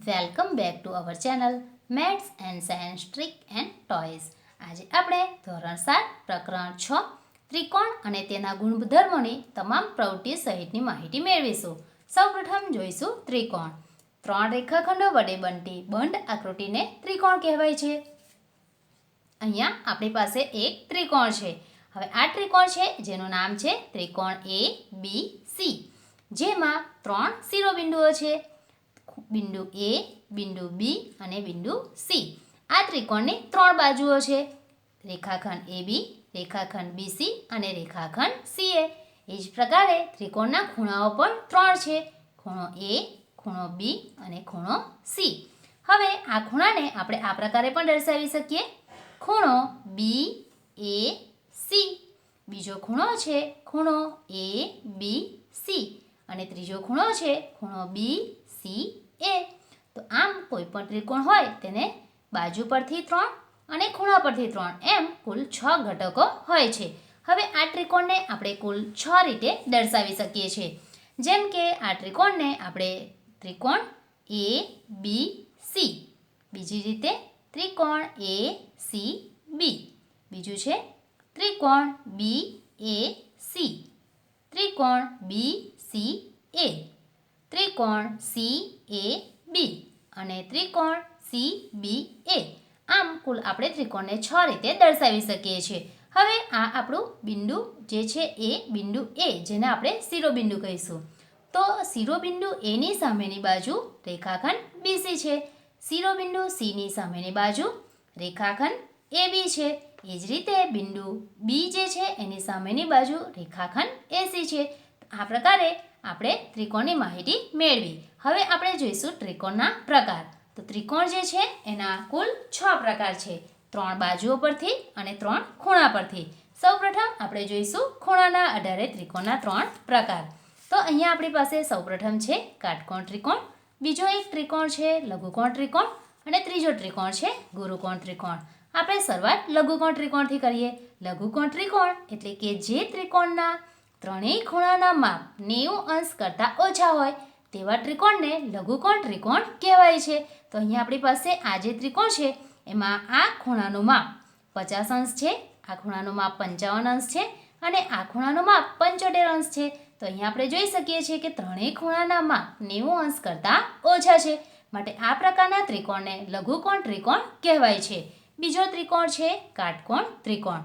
Welcome back to our channel maths and science trick and toys. આજે આપણે ધોરણ 7 પ્રકરણ 6 ત્રિકોણ અને તેના ગુણધર્મોની તમામ પ્રવૃત્તિ સહિતની માહિતી મેળવીશું. સૌપ્રથમ જોઈશું ત્રિકોણ. ત્રણ રેખાખંડો વડે બનતી બંધ આકૃતિને ત્રિકોણ કહેવાય છે. અહીંયા આપણી પાસે એક ત્રિકોણ છે. હવે આ ત્રિકોણ છે જેનું નામ છે ત્રિકોણ એ બી સી, જેમાં ત્રણ શિરોબિંદુઓ છે. બિંદુ એ, બિંદુ બી અને બિંદુ સી. આ ત્રિકોણની ત્રણ બાજુઓ છે: રેખાખંડ એ બી, રેખાખંડ બીસી અને રેખાખંડ સીએ. એ જ પ્રકારે ત્રિકોણના ખૂણાઓ પણ ત્રણ છે: ખૂણો એ, ખૂણો બી અને ખૂણો સી. હવે આ ખૂણાને આપણે આ પ્રકારે પણ દર્શાવી શકીએ: ખૂણો બી એ સી. બીજો ખૂણો છે ખૂણો એ બી સી અને ત્રીજો ખૂણો છે ખૂણો બી સી એ. તો આમ કોઈ પણ ત્રિકોણ હોય તેને બાજુ પરથી 3 અને ખૂણા પરથી 3 એમ કુલ 6 ઘટકો હોય છે. હવે આ ત્રિકોણને આપણે કુલ 6 રીતે દર્શાવી શકીએ છીએ. જેમ કે આ ત્રિકોણને આપણે ત્રિકોણ એ બી સી, બીજી રીતે ત્રિકોણ એ સી બી, બીજું છે ત્રિકોણ બી એ સી, ત્રિકોણ બી સી એ, ત્રિકોણ સી એ બી અને ત્રિકોણ સી બી એ. આમ કુલ આપણે ત્રિકોણને 6 રીતે દર્શાવી શકીએ છીએ. હવે આ આપણું બિંદુ જે છે એ બિંદુ એ, જેને આપણે શિરોબિંદુ કહીશું. તો શિરોબિંદુ એની સામેની બાજુ રેખાખંડ બીસી છે. શિરોબિંદુ સીની સામેની બાજુ રેખાખંડ એ બી છે. એ જ રીતે બિંદુ બી જે છે એની સામેની બાજુ રેખાખંડ એસી છે. આ પ્રકારે આપણે ત્રિકોણની માહિતી મેળવી. હવે આપણે જોઈશું ત્રિકોણના પ્રકાર. તો ત્રિકોણ જે છે એના કુલ 6 પ્રકાર છે: 3 બાજુઓ પરથી અને 3 ખૂણા પરથી. સૌપ્રથમ આપણે જોઈશું ખૂણાના આધારે ત્રિકોણના 3 પ્રકાર. તો અહીંયા આપણી પાસે સૌપ્રથમ છે કાટકોણ ત્રિકોણ, બીજો એક ત્રિકોણ છે લઘુકોણ ત્રિકોણ અને ત્રીજો ત્રિકોણ છે ગુરુકોણ ત્રિકોણ. આપણે શરૂઆત લઘુકોણ ત્રિકોણથી કરીએ. લઘુકોણ ત્રિકોણ એટલે કે જે ત્રિકોણના ત્રણેય ખૂણાના માપ 90 અંશ કરતાં ઓછા હોય તેવા ત્રિકોણને લઘુકોણ ત્રિકોણ કહેવાય છે. તો અહીંયા આપણી પાસે આ જે ત્રિકોણ છે એમાં આ ખૂણાનું માપ 50 અંશ છે, આ ખૂણાનું માપ 55 અંશ છે અને આ ખૂણાનું માપ 75 અંશ છે. તો અહીંયા આપણે જોઈ શકીએ છીએ કે ત્રણેય ખૂણાના માપ 90 અંશ કરતાં ઓછા છે. માટે આ પ્રકારના ત્રિકોણને લઘુકોણ ત્રિકોણ કહેવાય છે. બીજો ત્રિકોણ છે કાટકોણ ત્રિકોણ.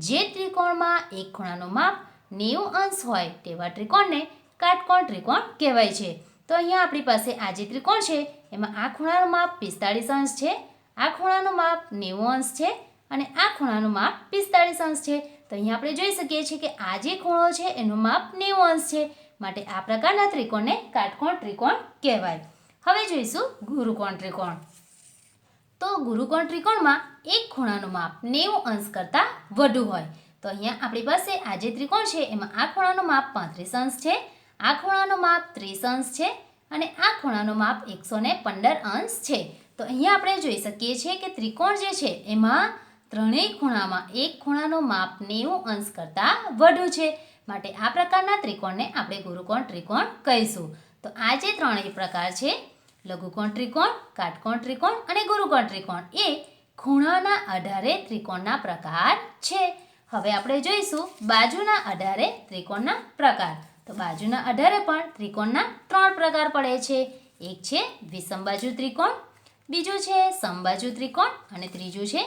જે ત્રિકોણમાં એક ખૂણાનું માપ 90 અંશ હોય તેવા ત્રિકોણને કાટકોણ ત્રિકોણ કહેવાય છે. તો અહીંયા આપણી પાસે આ જે ત્રિકોણ છે એમાં આ ખૂણાનું માપ 45 અંશ છે, આ ખૂણાનું માપ 90 અંશ છે અને આ ખૂણાનું માપ 45 અંશ છે. તો અહીંયા આપણે જોઈ શકીએ છીએ કે આ જે ખૂણો છે એનું માપ 90 અંશ છે. માટે આ પ્રકારના ત્રિકોણને કાટકોણ ત્રિકોણ કહેવાય. હવે જોઈશું ગુરુકોણ ત્રિકોણ. તો ગુરુકોણ ત્રિકોણમાં એક ખૂણાનું માપ 90 અંશ કરતાં વધુ હોય. તો અહીંયા આપણી પાસે આ જે ત્રિકોણ છે એમાં આ ખૂણાનું માપ 35 અંશ છે, આ ખૂણાનું માપ 30 અંશ છે અને આ ખૂણાનું માપ 115 અંશ છે. તો અહીંયા આપણે જોઈ શકીએ છીએ કે ત્રિકોણ જે છે એમાં ત્રણેય ખૂણામાં એક ખૂણાનું માપ 90 અંશ કરતાં વધુ છે. માટે આ પ્રકારના ત્રિકોણને આપણે ગુરુકોણ ત્રિકોણ કહીશું. તો આ જે ત્રણેય પ્રકાર છે લઘુકોણ ત્રિકોણ, કાટકોણ ત્રિકોણ અને ગુરુકોણ ત્રિકોણ એ ખૂણાના આધારે ત્રિકોણના પ્રકાર છે. હવે આપણે જોઈશું બાજુના આધારે ત્રિકોણના પ્રકાર. તો બાજુના આધારે પણ ત્રિકોણના 3 પ્રકાર પડે છે. એક છે વિષમબાજુ ત્રિકોણ, બીજું છે સમબાજુ ત્રિકોણ અને ત્રીજું છે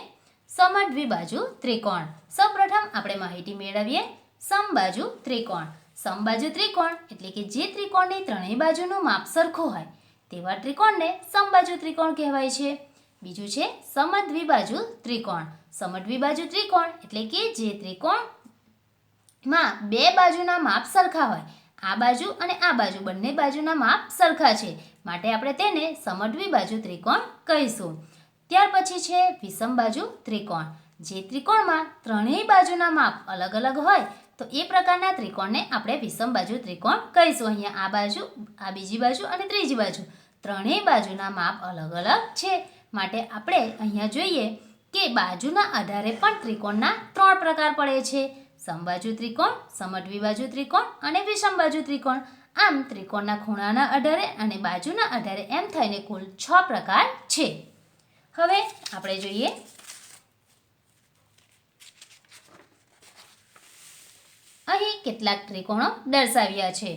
સમદ્વિબાજુ ત્રિકોણ. સૌપ્રથમ આપણે માહિતી મેળવીએ સમબાજુ ત્રિકોણ. સમબાજુ ત્રિકોણ એટલે કે જે ત્રિકોણની ત્રણેય બાજુનું માપ સરખું હોય તેવા ત્રિકોણને સમબાજુ ત્રિકોણ કહેવાય છે. બીજું છે સમદ્વિબાજુ ત્રિકોણ. સમદ્વિબાજુ ત્રિકોણ એટલે કે જે ત્રિકોણમાં બે બાજુના માપ સરખા હોય, આ બાજુ અને આ બાજુ બંને બાજુના માપ સરખા છે. માટે આપણે તેને સમદ્વિબાજુ ત્રિકોણ કહીશું. ત્યાર પછી છે વિષમબાજુ ત્રિકોણ. જે ત્રિકોણમાં ત્રણેય બાજુના માપ અલગ અલગ હોય તો એ પ્રકારના ત્રિકોણને આપણે વિષમબાજુ ત્રિકોણ કહીશું. અહીંયા આ બાજુ, આ બીજી બાજુ અને ત્રીજી બાજુ ત્રણેય બાજુના માપ અલગ અલગ છે. માટે આપણે અહીંયા જોઈએ કે બાજુના આધારે પણ ત્રિકોણના 3 પ્રકાર પડે છે: સમબાજુ ત્રિકોણ, સમદ્વિબાજુ ત્રિકોણ અને વિષમબાજુ ત્રિકોણ. આમ ત્રિકોણના ખૂણાના આધારે અને બાજુના આધારે એમ થઈને કુલ 6 પ્રકાર છે. હવે આપણે જોઈએ અહીં કેટલાક ત્રિકોણો દર્શાવ્યા છે.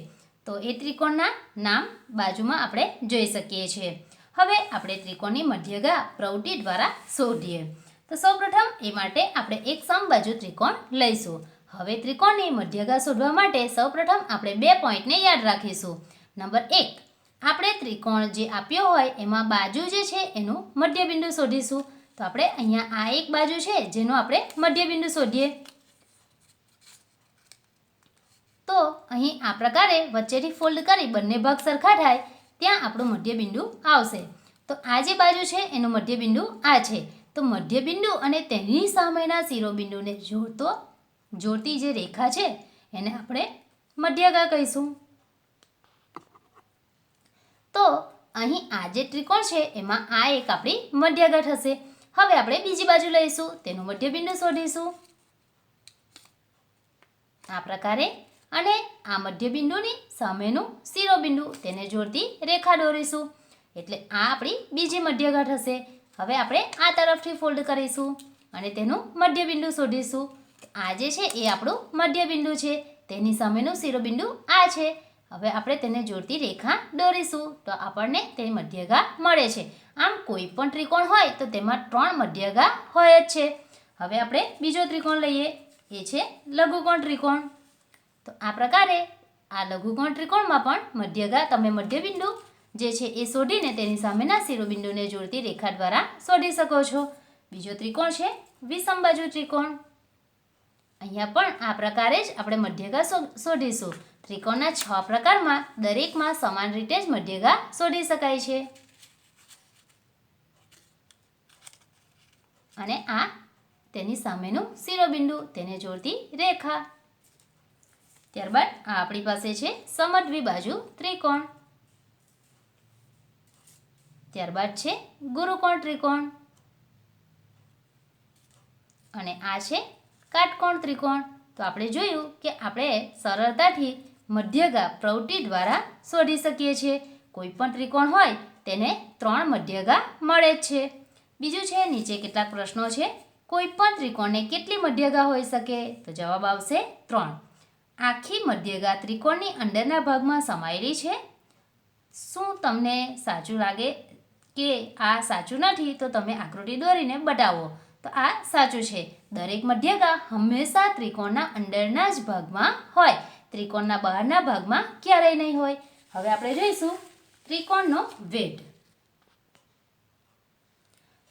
તો એ ત્રિકોણના નામ બાજુમાં આપણે જોઈ શકીએ છીએ. હવે આપણે ત્રિકોણની મધ્યગા પ્રવૃત્તિ દ્વારા શોધીએ. તો સૌપ્રથમ એ માટે આપણે એક સમબાજુ ત્રિકોણ લઈશું. હવે ત્રિકોણની મધ્યગા શોધવા માટે સૌપ્રથમ આપણે 2 પોઈન્ટને યાદ રાખીશું. નંબર 1, આપણે ત્રિકોણ જે આપ્યો હોય એમાં બાજુ જે છે એનું મધ્યબિંદુ શોધીશું. તો આપણે અહીંયા આ એક બાજુ છે જેનો આપણે મધ્યબિંદુ શોધીએ. તો અહીં આ પ્રકારે વચ્ચેથી ફોલ્ડ કરી બંને ભાગ સરખા થાય ત્યાં આપણું મધ્યબિંદુ આવશે. તો આ જે બાજુ છે એનું મધ્યબિંદુ આ છે. તો મધ્યબિંદુ અને તેની સામેના શિરોબિંદુને જોડતી જે રેખા છે એને આપણે મધ્યગા કહીશું. તો અહીં આ જે ત્રિકોણ છે એમાં આ એક આપણી મધ્યગા થશે. હવે આપણે બીજી બાજુ લઈશું, તેનું મધ્યબિંદુ શોધીશું આ પ્રકારે, અને આ મધ્યબિંદુની સામેનું શિરોબિંદુ તેને જોડતી રેખા દોરીશું. એટલે આ આપણી બીજી મધ્યગા થશે. હવે આપણે આ તરફથી ફોલ્ડ કરીશું અને તેનું મધ્યબિંદુ શોધીશું. આ જે છે એ આપણું મધ્યબિંદુ છે, તેની સામેનું શિરોબિંદુ આ છે. હવે આપણે તેને જોડતી રેખા દોરીશું તો આપણને તે મધ્યગા મળે છે. આમ કોઈ પણ ત્રિકોણ હોય તો તેમાં 3 મધ્યગા હોય જ છે. હવે આપણે બીજો ત્રિકોણ લઈએ, એ છે લઘુકોણ ત્રિકોણ. તો આ પ્રકારે આ લઘુકોણ ત્રિકોણમાં પણ મધ્યગા તમે મધ્યબિંદુ જે છે એ શોધીને તેની સામેના શિરોબિંદુને જોડતી રેખા દ્વારા શોધી શકો છો. બીજો ત્રિકોણ છે વિષમબાજુ ત્રિકોણ. અહીંયા પણ આ પ્રકારે જ આપણે મધ્યગા શોધીશું. ત્રિકોણના 6 પ્રકારમાં દરેકમાં સમાન રીતે જ મધ્યગા શોધી શકાય છે. અને આ તેની સામેનું શિરોબિંદુ તેને જોડતી રેખા. ત્યારબાદ આ આપણી પાસે છે સમદ્વિબાજુ ત્રિકોણ. ત્યારબાદ છે ગુરુકોણ ત્રિકોણ. અને આ છે કાટકોણ ત્રિકોણ. તો આપણે જોયું કે આપણે સરળતાથી મધ્યગા પ્રવૃત્તિ દ્વારા શોધી શકીએ છીએ. કોઈ પણ ત્રિકોણ હોય તેને 3 મધ્યગા મળે જ છે. બીજું છે નીચે કેટલાક પ્રશ્નો છે. કોઈ પણ ત્રિકોણને કેટલી મધ્યગા હોઈ શકે? તો જવાબ આવશે 3. આખી મધ્યગા ત્રિકોણની અંદરના ભાગમાં સમાયેલી છે. શું તમને સાચું લાગે કે આ સાચું નથી તો તમે આકૃતિ દોરીને બતાવો. તો આ સાચું છે. દરેક મધ્યગા હંમેશા ત્રિકોણના અંદરના જ ભાગમાં હોય, ત્રિકોણના બહારના ભાગમાં ક્યારેય નહીં હોય. હવે આપણે જોઈશું ત્રિકોણનો વેધ.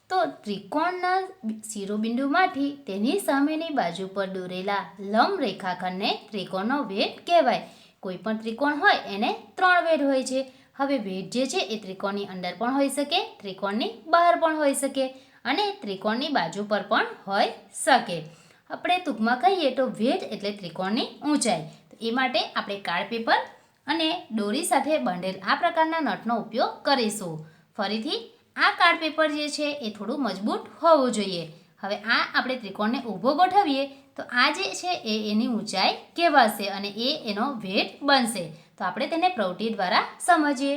તો ત્રિકોણના શિરોબિંદુમાંથી તેની સામેની બાજુ પર દોરેલા લંબ રેખાખંડને ત્રિકોણનો વેધ કહેવાય. કોઈ પણ ત્રિકોણ હોય એને 3 વેધ હોય છે. હવે વેધ જે છે એ ત્રિકોણની અંદર પણ હોઈ શકે, ત્રિકોણની બહાર પણ હોઈ શકે અને ત્રિકોણની બાજુ પર પણ હોઈ શકે. આપણે ટૂંકમાં કહીએ તો વેધ એટલે ત્રિકોણની ઊંચાઈ. તો એ માટે આપણે કાર્ડ પેપર અને દોરી સાથે બાંધેલ આ પ્રકારના નટનો ઉપયોગ કરીશું. ફરીથી આ કાર્ડ પેપર જે છે એ થોડું મજબૂત હોવું જોઈએ. હવે આ આપણે ત્રિકોણને ઊભો ગોઠવીએ તો આ જે છે એ એની ઊંચાઈ કહેવાશે અને એ એનો વેધ બનશે. તો આપણે તેને પ્રવૃત્તિ દ્વારા સમજીએ.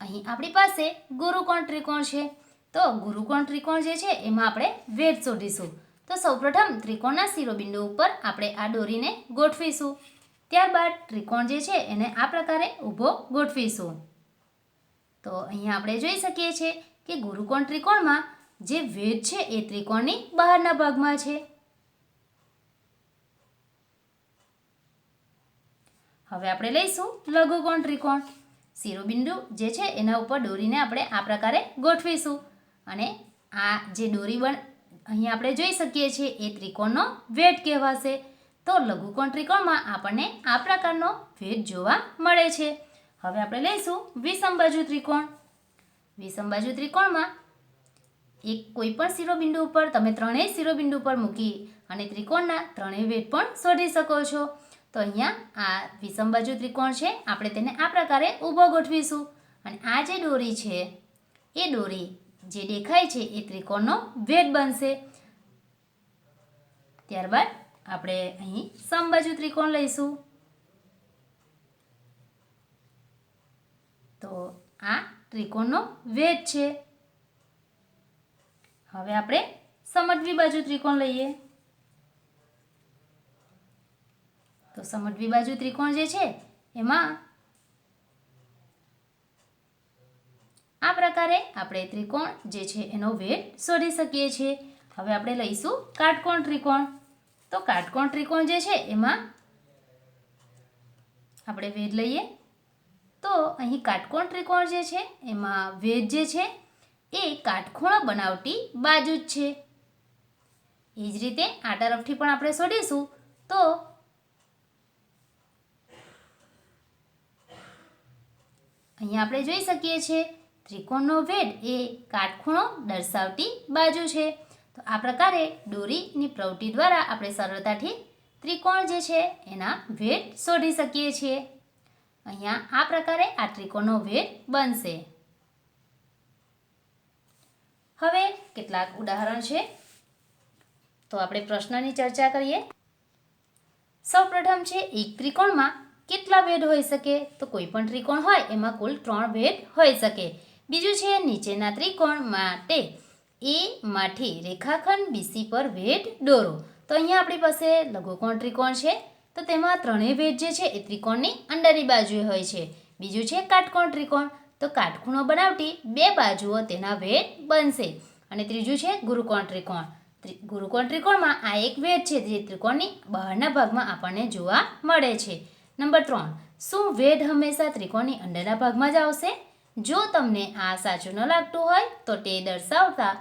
અહીં આપણી પાસે ગુરુકોણ ત્રિકોણ છે. તો ગુરુકોણ ત્રિકોણ જે છે એમાં આપણે વેધ શોધીશું. તો સૌપ્રથમ ત્રિકોણના શિરોબિંદુ ઉપર આપણે આ દોરીને ગોઠવીશું. ત્યારબાદ ત્રિકોણ જે છે એને આ પ્રકારે ઊભો ગોઠવીશું. તો અહીંયા આપણે જોઈ શકીએ છીએ કે ગુરુકોણ ત્રિકોણમાં જે વેધ છે એ ત્રિકોણની બહારના ભાગમાં છે. હવે આપણે લઈશું લઘુકોણ ત્રિકોણ. શિરોબિંદુ જે છે એના ઉપર દોરીને આપણે આ પ્રકારે ગોઠવીશું અને આ જે દોરી અહીંયા આપણે જોઈ શકીએ છીએ એ ત્રિકોણનો વેધ કહેવાશે. તો લઘુકોણ ત્રિકોણમાં આપણને આ પ્રકારનો વેધ જોવા મળે છે. હવે આપણે લઈશું વિષમબાજુ ત્રિકોણ. વિષમબાજુ ત્રિકોણમાં કોઈ પણ શિરોબિંદુ ઉપર તમે 3 શિરોબિંદુ પર મૂકી અને ત્રિકોણના 3 વેધ પણ શોધી શકો છો. તો અહીંયા આ વિષમબાજુ ત્રિકોણ છે, આપણે તેને આ પ્રકારે ઊભો ગોઠવીશું અને આ જે દોરી છે એ દોરી જે દેખાય છે એ ત્રિકોણનો વેધ બનશે. ત્યારબાદ આપણે અહીં સમબાજુ ત્રિકોણ લઈશું. તો આ ત્રિકોણનો વેધ છે. હવે આપણે સમજવી બાજુ ત્રિકોણ લઈએ. તો સમજવી બાજુ ત્રિકોણ જે છે એમાં આ પ્રકારે આપણે ત્રિકોણ જે છે એનો વેધ શોધી શકીએ છીએ. હવે આપણે લઈશું કાટકોણ ત્રિકોણ. તો કાટકોણ ત્રિકોણ જે છે એમાં આપણે વેધ લઈએ. તો અહીં કાટકોણ ત્રિકોણ જે છે એમાં વેધ જે છે એ કાટખૂણો બનાવતી બાજુ જ છે. એ જ રીતે આ તરફથી પણ આપણે શોધીશું. તો અહીંયા આપણે જોઈ શકીએ છીએ ત્રિકોણનો વેધ એ કાટખૂણો દર્શાવતી બાજુ છે. તો આ પ્રકારે દોરીની પ્રવૃત્તિ દ્વારા આપણે સરળતાથી ત્રિકોણ જે છે એના વેધ શોધી શકીએ છીએ. અહીંયા આ પ્રકારે આ ત્રિકોણનો વેધ બનશે. હવે કેટલાક ઉદાહરણ છે. તો આપણે પ્રશ્નની ચર્ચા કરીએ. સૌપ્રથમ છે એક ત્રિકોણમાં કેટલા વેધ હોઈ શકે? તો કોઈ પણ ત્રિકોણ હોય એમાં કુલ 3 વેધ હોઈ શકે. બીજું છે નીચેના ત્રિકોણ માટે એ માંથી રેખાખંડ BC પર વેધ દોરો. તો અહીંયા આપણી પાસે લઘુકોણ ત્રિકોણ છે. તો તેમાં ત્રણેય વેધ જે છે એ ત્રિકોણની અંદરની બાજુએ હોય છે. બીજું છે કાટકોણ ત્રિકોણ. તો કાટખૂણો બનાવતી બે બાજુઓ તેના વેધ બનશે. અને ત્રીજું છે ગુરુકોણ ત્રિકોણ. ગુરુકોણ ત્રિકોણમાં આ એક વેધ છે જે ત્રિકોણની બહારના ભાગમાં આપણને જોવા મળે છે. નંબર 3, શું વેધ હંમેશા ત્રિકોણની અંદરના ભાગમાં જ આવશે? જો તમને આ સાચું ન લાગતું હોય તો તે દર્શાવતા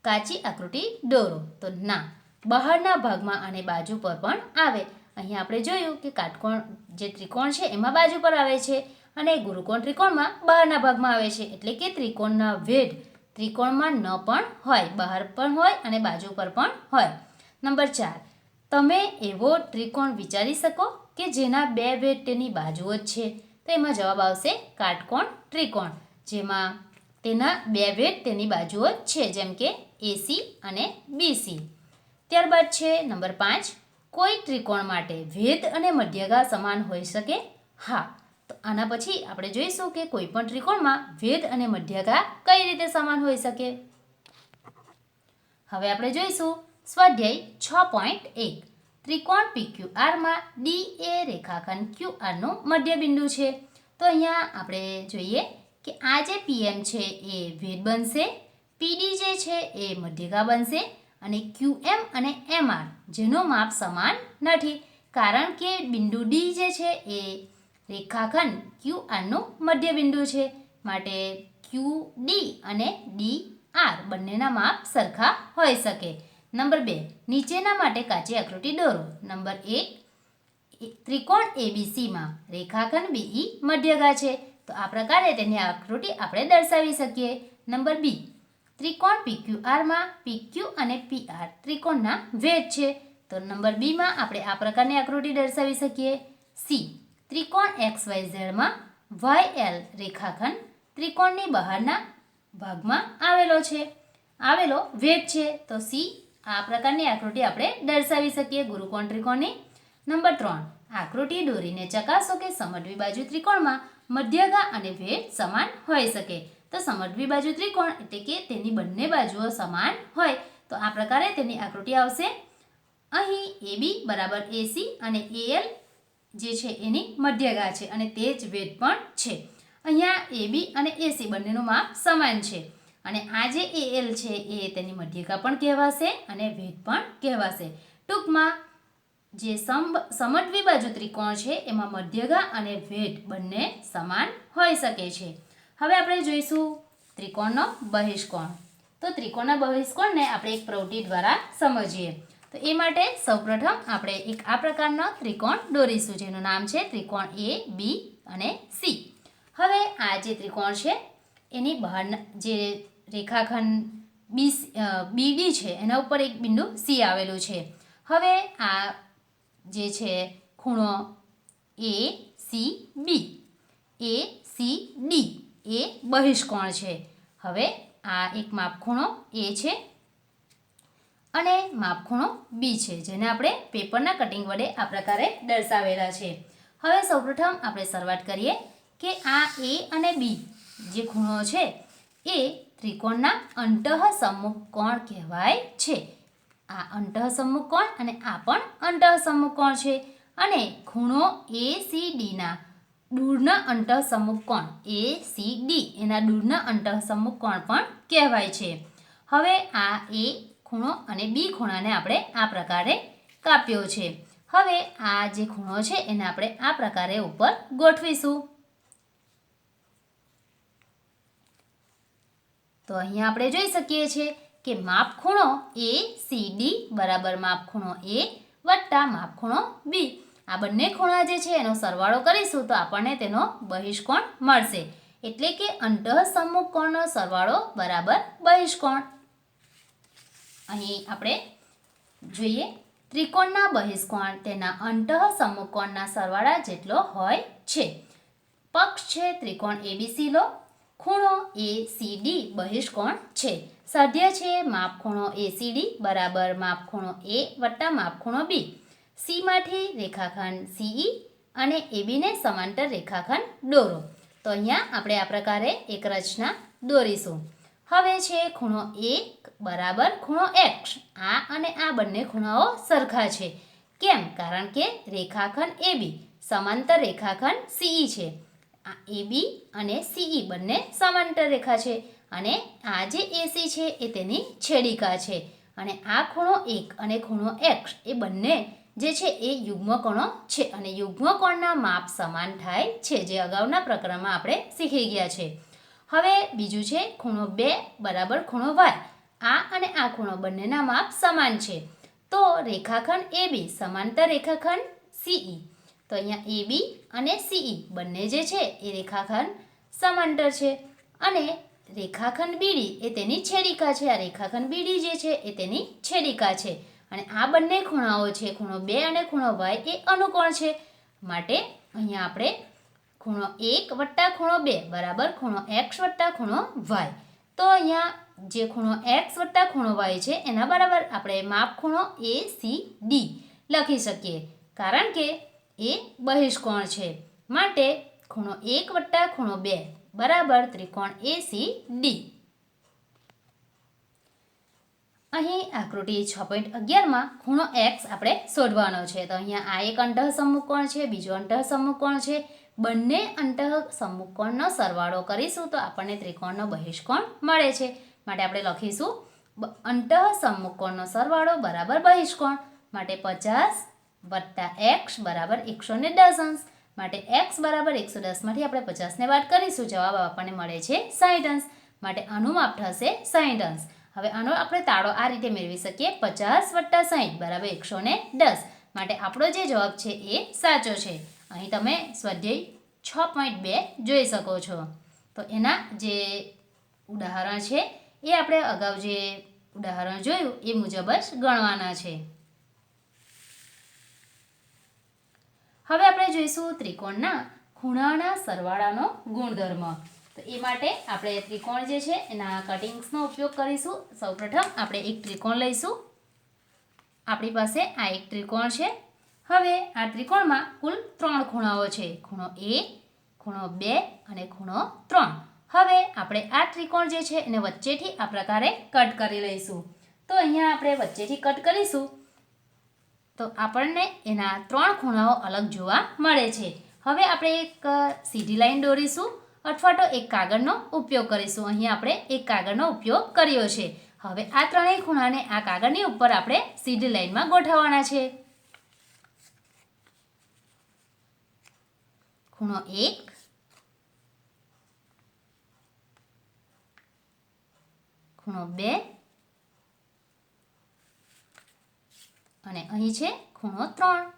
કાચી આકૃતિ દોરો. તો ના, બહારના ભાગમાં અને બાજુ પર પણ આવે. અહીં આપણે જોયું કે કાટકોણ જે ત્રિકોણ છે એમાં બાજુ પર આવે છે અને ગુરુકોણ ત્રિકોણમાં બહારના ભાગમાં આવે છે. એટલે કે ત્રિકોણના વેધ ત્રિકોણમાં ન પણ હોય, બહાર પણ હોય અને બાજુ પર પણ હોય. નંબર 4, તમે એવો ત્રિકોણ વિચારી શકો કે જેના બે વેધ તેની બાજુઓ જ છે? તો એમાં જવાબ આવશે કાટકોણ ત્રિકોણ, જેમાં તેના બે વેધ તેની બાજુઓ જ છે, જેમ કે AC અને BC. ત્યારબાદ છે નંબર 5, કોઈ ત્રિકોણ માટે વેધ અને મધ્યગા સમાન હોઈ શકે? હા. તો આના પછી આપણે જોઈશું કે કોઈ પણ ત્રિકોણમાં વેધ અને મધ્યગા કઈ રીતે સમાન હોઈ શકે. હવે આપણે જોઈશું સ્વાધ્યાય 6.1. ત્રિકોણ PQR માં D એ રેખાખંડ QR નું મધ્યબિંદુ છે. તો અહીંયા આપણે જોઈએ કે આ જે PM છે એ વેધ બનશે, PD જે છે એ મધ્યગા બનશે અને QM અને MR જેનું માપ સમાન નથી, કારણ કે બિંદુ D જે છે એ રેખાખંડ QR નું મધ્યબિંદુ છે. માટે QD અને DR બંનેના માપ સરખા હોઈ શકે. નંબર 2, નીચેના માટે કાચી આકૃતિ દોરો. નંબર 1, ત્રિકોણ ABC માં રેખાખંડ BE મધ્યગા છે. તો આ પ્રકારે તેની આકૃતિ આપણે દર્શાવી શકીએ. નંબર 2, ત્રિકોણ PQR માં PQ અને PR ત્રિકોણના વેધ છે. તો નંબર 2 માં આપણે આ પ્રકારની આકૃતિ દર્શાવી શકીએ. C, ત્રિકોણ XYZ માં YL રેખાખંડ ત્રિકોણની બહારના ભાગમાં આવેલો વેધ છે. તો C, આ પ્રકારની આકૃતિ આપણે દર્શાવી શકીએ ગુરુકોણ ત્રિકોણની. નંબર 3, આકૃતિ દોરીને ચકાસો કે સમદ્વિ બાજુ ત્રિકોણમાં મધ્યગા અને વેધ સમાન હોઈ શકે. તો સમદ્વિ બાજુ ત્રિકોણ એટલે કે તેની બંને બાજુઓ સમાન હોય. તો આ પ્રકારે તેની આકૃતિ આવશે. અહીં AB બરાબર AC અને AL જે છે એની મધ્યગા છે અને તે જ વેધ પણ છે. અહીંયા AB અને AC બંનેનું માપ સમાન છે અને આ જે AL છે એ તેની મધ્યગા પણ કહેવાશે અને વેધ પણ કહેવાશે. ટૂંકમાં જે સમદ્વિ બાજુ ત્રિકોણ છે એમાં મધ્યગા અને વેધ બંને સમાન હોઈ શકે છે. હવે આપણે જોઈશું ત્રિકોણનો બહિષ્કોણ. તો ત્રિકોણના બહિષ્કોણને આપણે એક પ્રવૃત્તિ દ્વારા સમજીએ. તો એ માટે સૌપ્રથમ આપણે એક આ પ્રકારનો ત્રિકોણ દોરીશું જેનું નામ છે ત્રિકોણ AB અને C. હવે આ જે ત્રિકોણ છે એની બહારના જે રેખાખંડ BD છે એના ઉપર એક બિંદુ C આવેલું છે. હવે આ જે છે ખૂણો ACB એ બહિષ્કોણ છે. હવે આ એક માપખૂણો A છે અને માપખૂણો B છે, જેને આપણે પેપરના કટિંગ વડે આ પ્રકારે દર્શાવેલા છે. હવે સૌપ્રથમ આપણે શરૂઆત કરીએ કે આ એ અને બી જે ખૂણો છે એ ત્રિકોણના અંતઃસમુખ કોણ કહેવાય છે. આ અંતઃસમુખ કોણ અને આ પણ અંતઃસમુખ કોણ છે. અને ખૂણો ACDના દૂરના અંતઃસમુખ કોણ ACD એના દૂરના અંતઃસમુખ કોણ પણ કહેવાય છે. હવે આ એ ખૂણો અને બી ખૂણાને આપણે આ પ્રકારે કાપ્યો છે. હવે આ જે ખૂણો છે એને આપણે આ પ્રકારે ઉપર ગોઠવીશું. તો અહીંયા આપણે જોઈ શકીએ છીએ કે માપ ખૂણો ACD બરાબર માપ ખૂણો A વત્તા માપ ખૂણો B. આ બંને ખૂણા જે છે એનો સરવાળો કરીશું તો આપણને તેનો બહિષ્કોણ મળશે. એટલે કે અંતઃસમુખ કોણનો સરવાળો બરાબર બહિષ્કોણ. અહીં આપણે જોઈએ ત્રિકોણના બહિષ્કોણ તેના અંતઃસમુખ કોણના સરવાળા જેટલો હોય છે. પક્ષ છે ત્રિકોણ ABC લો. ખૂણો ACD બહિષ્કોણ છે. સાધ્ય છે માપ ખૂણો ACD બરાબર માપ ખૂણો A વત્તા માપ ખૂણો B. C માંથી રેખાખંડ CE અને ABને સમાંતર રેખાખંડ દોરો. તો અહીંયા આપણે આ પ્રકારે એક રચના દોરીશું. હવે છે ખૂણો 1 બરાબર ખૂણો X. આ અને આ બંને ખૂણાઓ સરખા છે. કેમ? કારણ કે રેખાખંડ AB સમાંતર રેખાખંડ CE છે. આ AB અને CE બંને સમાંતર રેખા છે અને આ જે AC છે એ તેની છેદિકા છે. અને આ ખૂણો 1 અને ખૂણો X એ બંને જે છે એ યુગ્મકોણો છે અને યુગ્મકોણના માપ સમાન થાય છે, જે અગાઉના પ્રકરણમાં આપણે શીખી ગયા છે. હવે બીજું છે ખૂણો 2 બરાબર ખૂણો Y. આ અને આ ખૂણો બંનેના માપ સમાન છે. તો રેખાખંડ AB સમાંતર રેખાખંડ CE. તો અહીંયા AB અને CE બંને જે છે એ રેખાખંડ સમાંતર છે અને રેખાખંડ BD એ તેની છેદિકા છે. આ રેખાખંડ BD જે છે એ તેની છેદિકા છે અને આ બંને ખૂણાઓ છે ખૂણો 2 અને ખૂણો Y એ અનુકોણ છે. માટે અહીંયા આપણે ખૂણો 1 વત્તા ખૂણો 2 બરાબર ખૂણો X વત્તા ખૂણો Y. તો અહીંયા જે ખૂણો X વત્તા ખૂણો Y છે એના બરાબર આપણે માપ ખૂણો ACD લખી શકીએ, કારણ કે એ બહિષ્કોણ છે. માટે ખૂણો 1 વત્તા ખૂણો 2 બરાબર ત્રિકોણ ACD. અહીં આકૃતિ 6.11માં ખૂણો X આપણે શોધવાનો છે. તો અહીંયા આ એક અંતઃસમુખ કોણ છે, બીજો અંતઃસમુખ કોણ છે. બંને અંતઃસમુખ કોણનો સરવાળો કરીશું તો આપણને ત્રિકોણનો બહિષ્કોણ મળે છે. માટે આપણે લખીશું અંતઃસમુખ કોણનો સરવાળો બરાબર બહિષ્કોણ. માટે 50 વત્તા X બરાબર 110 અંશ. માટે X બરાબર 110 માંથી આપણે 50ને બાદ કરીશું, જવાબ આપણને મળે છે 60 અંશ. માટે આનું માપ થશે 60 અંશ. હવે આનો આપણે તાળો આ રીતે મેળવી શકીએ 50 વત્તા 60 બરાબર 110. માટે આપણો જે જવાબ છે એ સાચો છે. અહીં તમે સ્વાધ્યાય 6.2 જોઈ શકો છો. તો એના જે ઉદાહરણ છે એ આપણે અગાઉ જે ઉદાહરણ જોયું એ મુજબ જ ગણવાના છે. હવે આપણે જોઈશું ત્રિકોણના ખૂણાના સરવાળાનો ગુણધર્મ. તો એ માટે આપણે ત્રિકોણ જે છે એના કટિંગ્સનો ઉપયોગ કરીશું. સૌપ્રથમ આપણે એક ત્રિકોણ લઈશું. આપણી પાસે આ એક ત્રિકોણ છે. હવે આ ત્રિકોણમાં કુલ 3 ખૂણાઓ છે, ખૂણો A, ખૂણો 2 અને ખૂણો 3. હવે આપણે આ ત્રિકોણ જે છે એને વચ્ચેથી આ પ્રકારે કટ કરી લઈશું. તો અહીંયા આપણે વચ્ચેથી કટ કરીશું તો આપણને એના 3 ખૂણાઓ અલગ જોવા મળે છે. હવે આપણે એક સીધી લાઈન દોરીશું અથવા તો એક કાગળનો ઉપયોગ કરીશું. અહીંયા આપણે એક કાગળનો ઉપયોગ કર્યો છે. હવે આ ત્રણેય ખૂણાને આ કાગળની ઉપર આપણે સીધી લાઈનમાં ગોઠવવાના છે. ખૂણો 1, ખૂણો 2 અને અહીં છે ખૂણો 3.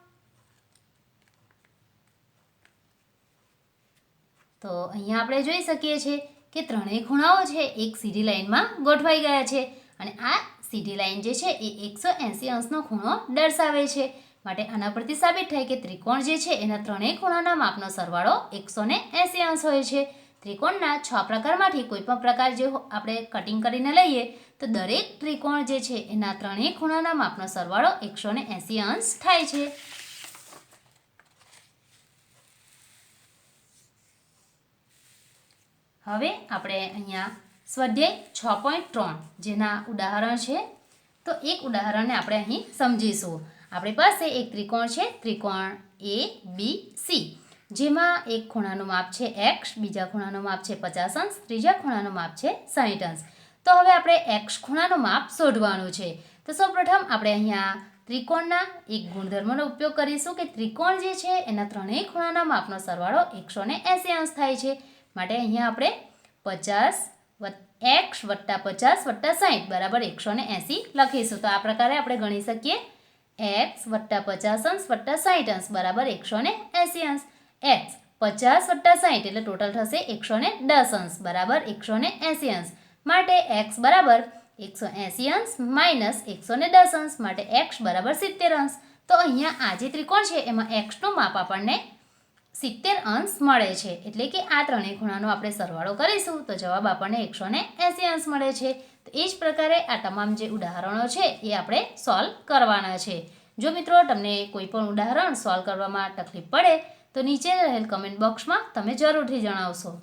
તો અહીંયા આપણે જોઈ શકીએ છીએ કે ત્રણેય ખૂણાઓ છે એક સીધી લાઈનમાં ગોઠવાઈ ગયા છે અને આ સીધી લાઈન જે છે એ 180 અંશનો ખૂણો દર્શાવે છે. માટે આના પરથી સાબિત થાય કે ત્રિકોણ જે છે એના ત્રણેય ખૂણાના માપનો સરવાળો 180 અંશ હોય છે. ત્રિકોણના 6 પ્રકારમાંથી કોઈ પણ પ્રકાર જે આપણે કટિંગ કરીને લઈએ તો દરેક ત્રિકોણ જે છે એના ત્રણેય ખૂણાના માપનો સરવાળો 180 અંશ થાય છે. હવે આપણે અહીંયા સ્વાધ્યાય 6.3 જેના ઉદાહરણ છે, તો એક ઉદાહરણને આપણે અહીં સમજીશું. આપણી પાસે એક ત્રિકોણ છે, ત્રિકોણ ABC, જેમાં એક ખૂણાનું માપ છે x, બીજા ખૂણાનું માપ છે 50 અંશ, ત્રીજા ખૂણાનું માપ છે 60 અંશ. તો હવે આપણે x ખૂણાનું માપ શોધવાનું છે. તો સૌપ્રથમ આપણે અહીંયા ત્રિકોણના એક ગુણધર્મનો ઉપયોગ કરીશું કે ત્રિકોણ જે છે એના ત્રણેય ખૂણાના માપનો સરવાળો 180 અંશ થાય છે. માટે અહીંયા આપણે 50 x વત્તા 50 વત્તા 60 બરાબર 180 લખીશું. તો આ પ્રકારે આપણે ગણી શકીએ x વત્તા 50 અંશ વત્તા 60 અંશ બરાબર 180 અંશ. x 50 વત્તા 60 એટલે ટોટલ થશે 110 અંશ બરાબર 180 અંશ. માટે x બરાબર 180 અંશ માઇનસ 110 અંશ, માટે x બરાબર 70 અંશ. તો અહીંયા આ જે ત્રિકોણ છે એમાં xનું માપ આપણને 70 અંશ મળે છે. એટલે કે આ ત્રણેય ખૂણાનો આપણે સરવાળો કરીશું તો જવાબ આપણને 180 અંશ મળે છે. તો એ જ પ્રકારે આ તમામ જે ઉદાહરણો છે એ આપણે સોલ્વ કરવાના છે. જો મિત્રો તમને કોઈ પણ ઉદાહરણ સોલ્વ કરવામાં તકલીફ પડે તો નીચે રહેલ કમેન્ટ બોક્સમાં તમે જરૂરથી જણાવશો.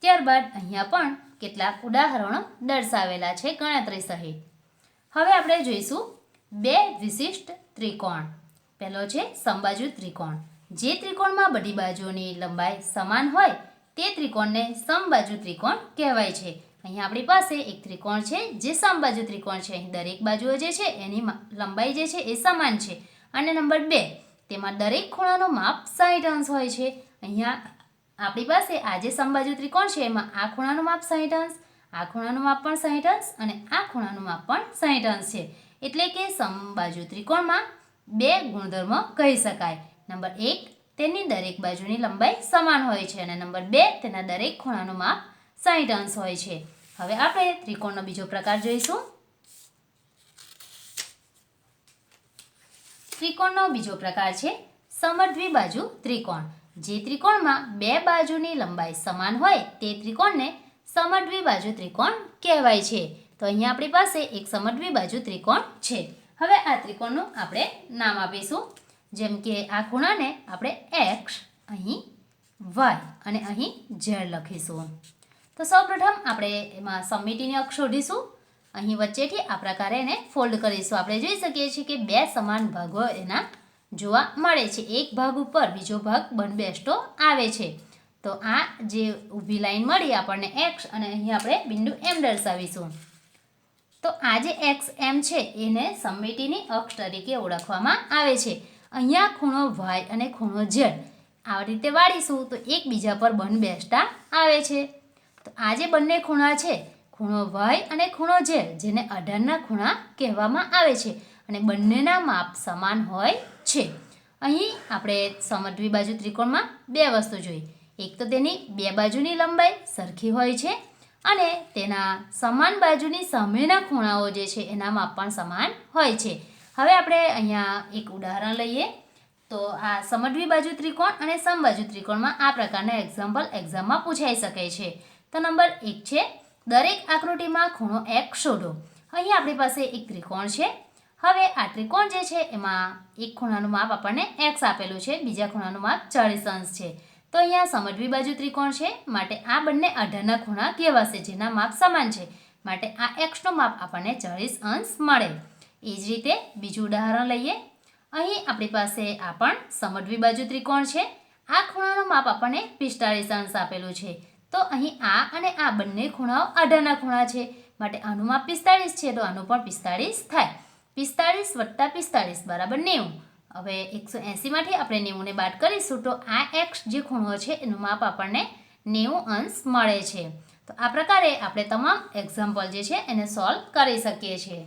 ત્યારબાદ અહીંયા પણ કેટલાક ઉદાહરણો દર્શાવેલા છે ગણતરી સહિત. હવે આપણે જોઈશું બે વિશિષ્ટ ત્રિકોણ. પહેલો છે સમબાજુ ત્રિકોણ. જે ત્રિકોણમાં બધી બાજુઓની લંબાઈ સમાન હોય તે ત્રિકોણને સમબાજુ ત્રિકોણ કહેવાય છે. અહીંયા આપણી પાસે એક ત્રિકોણ છે જે સમબાજુ ત્રિકોણ છે. અહીં દરેક બાજુઓ જે છે એની લંબાઈ જે છે એ સમાન છે. અને નંબર 2, તેમાં દરેક ખૂણાનું માપ 60 અંશ હોય છે. અહીંયા આપણી પાસે આ જે સમબાજુ ત્રિકોણ છે એમાં આ ખૂણાનું માપ 60 અંશ, આ ખૂણાનું માપ પણ 60 અંશ અને આ ખૂણાનું માપ પણ 60 અંશ છે. એટલે કે સમબાજુ ત્રિકોણમાં બે ગુણધર્મો કહી શકાય. નંબર 1, તેની દરેક બાજુની લંબાઈ સમાન હોય છે અને નંબર 2, તેના દરેક ખૂણાનું માપ 60 અંશ હોય છે. હવે આપણે ત્રિકોણનો બીજો પ્રકાર જોઈશું. ત્રિકોણનો બીજો પ્રકાર છે સમદ્વિબાજુ ત્રિકોણ. જે ત્રિકોણમાં બે બાજુની લંબાઈ સમાન હોય તે ત્રિકોણને સમદ્વિબાજુ ત્રિકોણ કહેવાય છે. તો અહીંયા આપણી પાસે એક સમદ્વિબાજુ ત્રિકોણ છે. હવે આ ત્રિકોણનું આપણે નામ આપીશું. જેમ કે આ ખૂણાને આપણે x, અહીં y અને અહીં z લખીશું. તો સૌપ્રથમ આપણે એમાં સમમિતિની અક્ષ શોધીશું. અહીં વચ્ચેથી આ પ્રકારે એને ફોલ્ડ કરીશું. આપણે જોઈ શકીએ છીએ કે બે સમાન ભાગો એના જોવા મળે છે. એક ભાગ ઉપર બીજો ભાગ બંધબેસતો આવે છે. તો આ જે ઊભી લાઈન મળી આપણને x અને અહીં આપણે બિંદુ M દર્શાવીશું. તો આ જે x M છે એને સમમિતિની અક્ષ તરીકે ઓળખવામાં આવે છે. અહીંયા ખૂણો y અને ખૂણો z આ રીતે વાળીશું તો એકબીજા પર બંધબેસતા આવે છે. તો આ જે બંને ખૂણા છે, ખૂણો y અને ખૂણો z, જેને અઢારના ખૂણા કહેવામાં આવે છે અને બંનેના માપ સમાન હોય છે. અહીં આપણે સમદ્વિબાજુ ત્રિકોણમાં બે વસ્તુ જોઈ. એક તો તેની બે બાજુની લંબાઈ સરખી હોય છે અને તેના સમાન બાજુની સામેના ખૂણાઓ જે છે એના માપ પણ સમાન હોય છે. હવે આપણે અહીંયા એક ઉદાહરણ લઈએ. તો આ સમદ્વિબાજુ ત્રિકોણ અને સમબાજુ ત્રિકોણમાં આ પ્રકારના એક્ઝામ્પલ એક્ઝામમાં પૂછાઈ શકે છે. તો નંબર 1 છે દરેક આકૃતિમાં ખૂણો x શોધો. અહીં આપણી પાસે એક ત્રિકોણ છે. હવે આ ત્રિકોણ જે છે એમાં એક ખૂણાનું માપ આપણને x આપેલું છે, બીજા ખૂણાનું માપ 40 અંશ છે. તો અહીંયા સમદ્વિબાજુ ત્રિકોણ છે માટે આ બંને અઢારના ખૂણા કહેવાશે જેના માપ સમાન છે. માટે આ xનું માપ આપણને 40 અંશ મળે. એ જ રીતે બીજું ઉદાહરણ લઈએ. અહીં આપણી પાસે આ પણ સમદ્વિબાજુ ત્રિકોણ છે. આ ખૂણાનું માપ આપણને 45 અંશ આપેલું છે. તો અહીં આ અને આ બંને ખૂણાઓ અઢારના ખૂણા છે માટે આનું માપ 45 છે તો આનું પણ 45 થાય. 45 વત્તા 45 બરાબર 90. હવે 180 માંથી આપણે 90 ને બાદ કરીશું તો આ x જે ખૂણો છે એનું માપ આપણને 90 અંશ મળે છે. તો આ પ્રકારે આપણે તમામ એક્ઝામ્પલ જે છે એને સોલ્વ કરી શકીએ છીએ.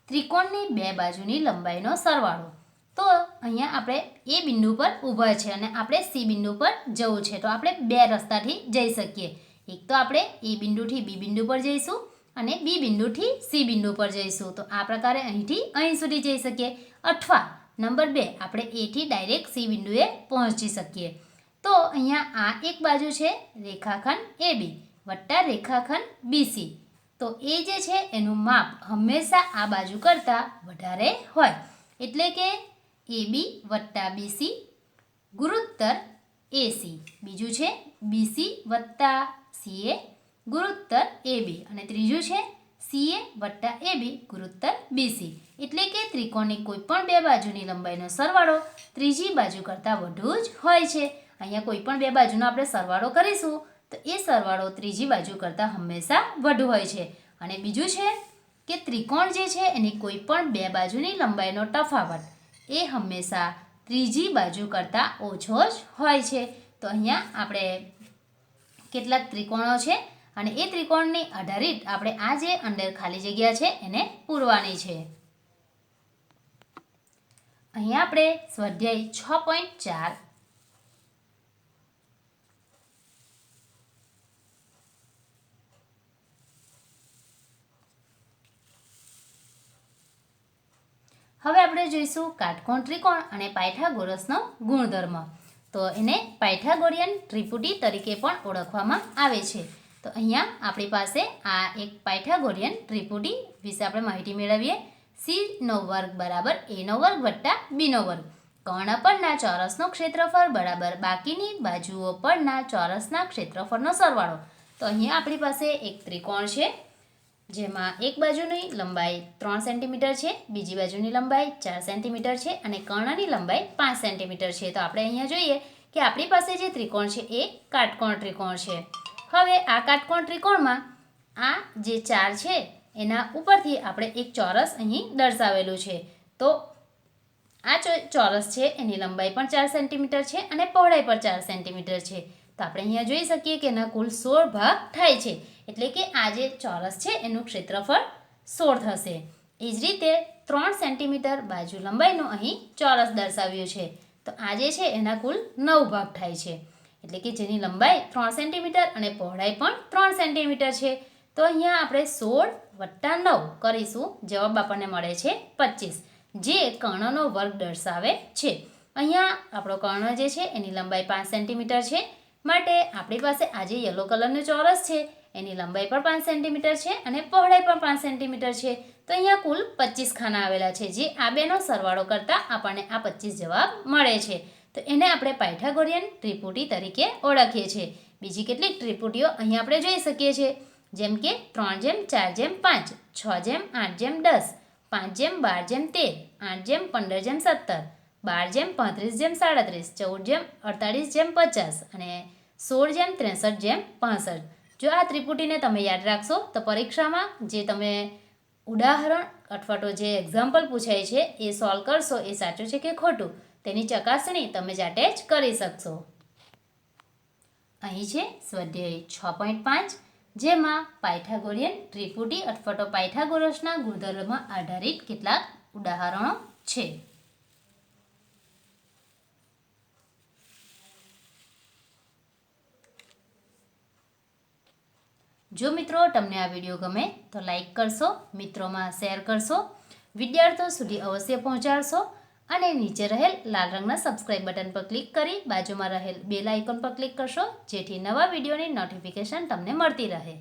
ત્રિકોણની બે બાજુની લંબાઈનો સરવાળો. તો અહીંયા આપણે એ બિંદુ પર ઊભા છે અને આપણે C બિંદુ પર જવું છે. તો આપણે બે રસ્તાથી જઈ શકીએ. એક તો આપણે એ બિંદુથી B બિંદુ પર જઈશું અને B બિંદુથી C બિંદુ પર જઈશું. તો આ પ્રકારે અહીંથી અહીં સુધી જઈ શકીએ. અથવા નંબર 2 આપણે A થી ડાયરેક્ટ C બિંદુએ પહોંચી શકીએ. તો અહીંયા આ એક બાજુ છે રેખાખંડ AB વત્તા રેખાખંડ BC. તો એ જે છે એનું માપ હંમેશા આ બાજુ કરતાં વધારે હોય. એટલે કે AB વત્તા BC ગુરુત્તર AC. બીજું છે BC વત્તા CA ગુરુત્તર AB. અને ત્રીજું છે CA વત્તા AB ગુરુત્તર BC. એટલે કે ત્રિકોણની કોઈ પણ બે બાજુની લંબાઈનો સરવાળો ત્રીજી બાજુ કરતાં વધુ જ હોય છે. અહીંયા કોઈ પણ બે બાજુનો આપણે સરવાળો કરીશું તો એ સરવાળો ત્રીજી બાજુ કરતાં હંમેશા વધુ હોય છે. અને બીજું છે કે ત્રિકોણ જે છે એની કોઈ પણ બે બાજુની લંબાઈનો તફાવત એ હંમેશા ત્રીજી બાજુ કરતાં ઓછો જ હોય છે. તો અહીંયા આપણે કેટલાક ત્રિકોણો છે અને એ ત્રિકોણની આધારિત આપણે આ જે અંદર ખાલી જગ્યા છે એને પૂરવાની છે. અહીંયા આપણે સ્વાધ્યાય 6.4 હવે આપણે જોઈશું કાટકોણ ત્રિકોણ અને પાયથાગોરસનો ગુણધર્મ. તો એને પાયથાગોરિયન ત્રિપુટી તરીકે પણ ઓળખવામાં આવે છે. તો અહીંયા આપણી પાસે આ એક પાયથાગોરિયન ત્રિપુટી વિશે આપણે માહિતી મેળવીએ. c નો વર્ગ બરાબર a નો વર્ગ વત્તા b નો વર્ગ. કર્ણ પરના ચોરસનો ક્ષેત્રફળ બરાબર બાકીની બાજુઓ પરના ચોરસના ક્ષેત્રફળનો સરવાળો. તો અહીંયા આપણી પાસે એક ત્રિકોણ છે જેમાં એક બાજુની લંબાઈ 3 સેન્ટીમીટર છે, બીજી બાજુની લંબાઈ 4 સેન્ટીમીટર છે અને કર્ણની લંબાઈ 5 સેન્ટીમીટર છે. તો આપણે અહીંયા જોઈએ કે આપણી પાસે જે ત્રિકોણ છે એ કાટકોણ ત્રિકોણ છે. હવે આ કાટકોણ ત્રિકોણમાં આ જે 4 છે એના ઉપરથી આપણે એક ચોરસ અહીં દર્શાવેલું છે. તો આ ચોરસ છે એની લંબાઈ પણ 4 સેન્ટીમીટર છે અને પહોળાઈ પણ 4 સેન્ટીમીટર છે. તો આપણે અહીંયા જોઈ શકીએ કે એના કુલ 16 ભાગ થાય છે. એટલે કે આ જે ચોરસ છે એનું ક્ષેત્રફળ 16 થશે. એ જ રીતે 3 સેન્ટીમીટર બાજુ લંબાઈનું અહીં ચોરસ દર્શાવ્યું છે. તો આ જે છે એના કુલ 9 ભાગ થાય છે. એટલે કે જેની લંબાઈ 3 સેન્ટીમીટર અને પહોળાઈ પણ 3 સેન્ટીમીટર છે. તો અહીંયા આપણે 16 વત્તા 9 કરીશું. જવાબ આપણને મળે છે 25, જે કર્ણનો વર્ગ દર્શાવે છે. અહીંયા આપણો કર્ણ જે છે એની લંબાઈ 5 સેન્ટીમીટર છે. માટે આપણી પાસે આ જે યલો કલરનું ચોરસ છે એની લંબાઈ પણ 5 સેન્ટીમીટર છે અને પહોળાઈ પણ 5 સેન્ટીમીટર છે. તો અહીંયા કુલ 25 ખાના આવેલા છે, જે આ બેનો સરવાળો કરતાં આપણને આ 25 જવાબ મળે છે. તો એને આપણે પાયથાગોરિયન ત્રિપુટી તરીકે ઓળખીએ છીએ. બીજી કેટલીક ત્રિપુટીઓ અહીં આપણે જોઈ શકીએ છીએ, જેમ કે 3:4:5, 6:8:10, 5:12:13, 8:15:17, 12:35:37, 14:48:50 અને 16:63:65. જો આ ત્રિપુટીને તમે યાદ રાખશો તો પરીક્ષામાં જે તમે ઉદાહરણ અથવા તો જે એક્ઝામ્પલ પૂછાય છે એ સોલ્વ કરશો એ સાચું છે કે ખોટું તેની ચકાસણી તમે જાતે જ કરી શકશો. અહીં છે સ્વાધ્યાય 6.5 જેમાં પાયથાગોરિયન ત્રિપુટી અથવા તો પાયથાગોરસના ગુણધર્મ આધારિત કેટલાક ઉદાહરણો છે. જો મિત્રો તમને આ વિડીયો ગમે તો લાઈક કરશો, મિત્રોમાં શેર કરશો, વિદ્યાર્થીઓ સુધી અવશ્ય પહોંચાડશો અને નીચે રહેલ લાલ રંગના સબસ્ક્રાઇબ બટન પર ક્લિક કરી બાજુમાં રહેલ બેલ આઇકોન પર ક્લિક કરશો, જેથી નવા વિડીયોની નોટિફિકેશન તમને મળતી રહે.